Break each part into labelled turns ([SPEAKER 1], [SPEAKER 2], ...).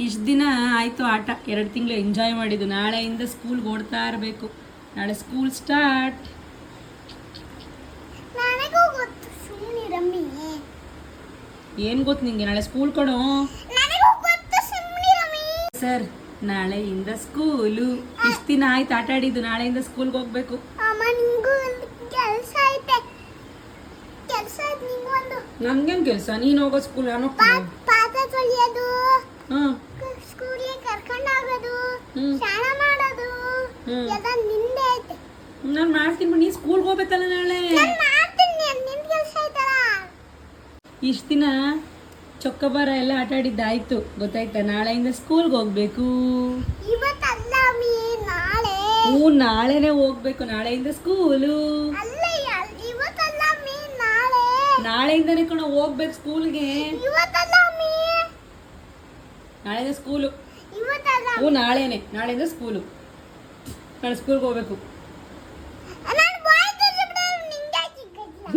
[SPEAKER 1] ಇಷ್ಟು ದಿನ ಆಯಿತು ಆಟ, 2 ತಿಂಗಳು ಎಂಜಾಯ್ ಮಾಡಿದ್ದು. ನಾಳೆಯಿಂದ ಸ್ಕೂಲ್ಗೆ ಓಡ್ತಾ ಇರಬೇಕು. ನಾಳೆ ಸ್ಕೂಲ್ ಸ್ಟಾರ್ಟ್. ಏನು ಗೊತ್ತು ನಿಂಗೆ? ನಾಳೆ ಸ್ಕೂಲ್ ಕೊಡು ಸರ್. ನಾಳೆಯಿಂದ ಸ್ಕೂಲು. ಇಷ್ಟು ದಿನ ಆಯ್ತು ಆಟ ಆಡಿದ್ದು. ನಾಳೆಯಿಂದ ಸ್ಕೂಲ್ಗೆ ಹೋಗ್ಬೇಕು. ನನ್ಗೇನು ಕೆಲಸ? ನೀನು ಹೋಗೋ ಸ್ಕೂಲ್ ನಾನು ನಾನು ಮಾಡ್ತೀನಿ. ನೀ ಸ್ಕೂಲ್ಗೆ ಹೋಗ್ಬೇಕಲ್ಲ ನಾಳೆ. ಇಷ್ಟು ದಿನ ಚೊಕ್ಕಬಾರ ಎಲ್ಲ ಆಟ ಆಡಿದ್ದಾಯ್ತು, ಗೊತ್ತಾಯ್ತಾ? ನಾಳೆಯಿಂದ ಸ್ಕೂಲ್ಗೆ ಹೋಗ್ಬೇಕು. ಹ್ಞೂ, ನಾಳೆನೆ ಹೋಗ್ಬೇಕು. ನಾಳೆಯಿಂದ ಸ್ಕೂಲು. ನಾಳೆಯಿಂದನೇ ಕಣ ಹೋಗ್ಬೇಕು ಸ್ಕೂಲ್ಗೆ. ನಾಳೆಯಿಂದ ಸ್ಕೂಲು. ಹ್ಞೂ, ನಾಳೆಯಿಂದ ಸ್ಕೂಲು. ನಾಳೆ ಸ್ಕೂಲ್ಗೆ ಹೋಗ್ಬೇಕು.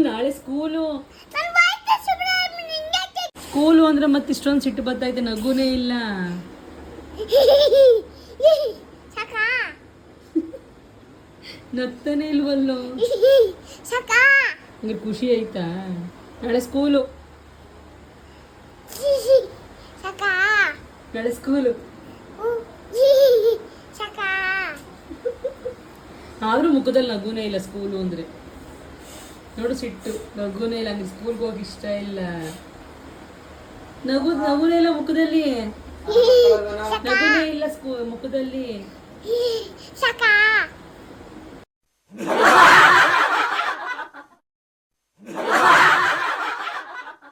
[SPEAKER 1] ನಾಳೆ ಸ್ಕೂಲು ಸ್ಕೂಲು ಅಂದ್ರೆ ಮತ್ತೆ ಇಷ್ಟೊಂದು ಸಿಟ್ಟು ಬರ್ತೈತೆ. ನಗುನೇ ಇಲ್ಲ. ನಗ್ತಾನೆ ಇಲ್ವಲ್ಲೋ. ನಿಂಗೆ ಖುಷಿ ಆಯ್ತಾ? ನಾಳೆ ಸ್ಕೂಲು. ನಾಳೆ ಸ್ಕೂಲು. ಆದ್ರೂ ಮುಖದಲ್ಲಿ ನಗುನೇ ಇಲ್ಲ. ಸ್ಕೂಲು ಅಂದ್ರೆ ನೋಡು ಸಿಟ್ಟು. ನಗುನೇ ಇಲ್ಲ. ನಿಂಗೆ ಸ್ಕೂಲ್ಗೆ ಹೋಗಿ ಇಷ್ಟ ಇಲ್ಲ. ನಗುನೇ ಇಲ್ಲ ಮುಖದಲ್ಲಿ. ನಗುನೇ ಇಲ್ಲ ಮುಖದಲ್ಲಿ.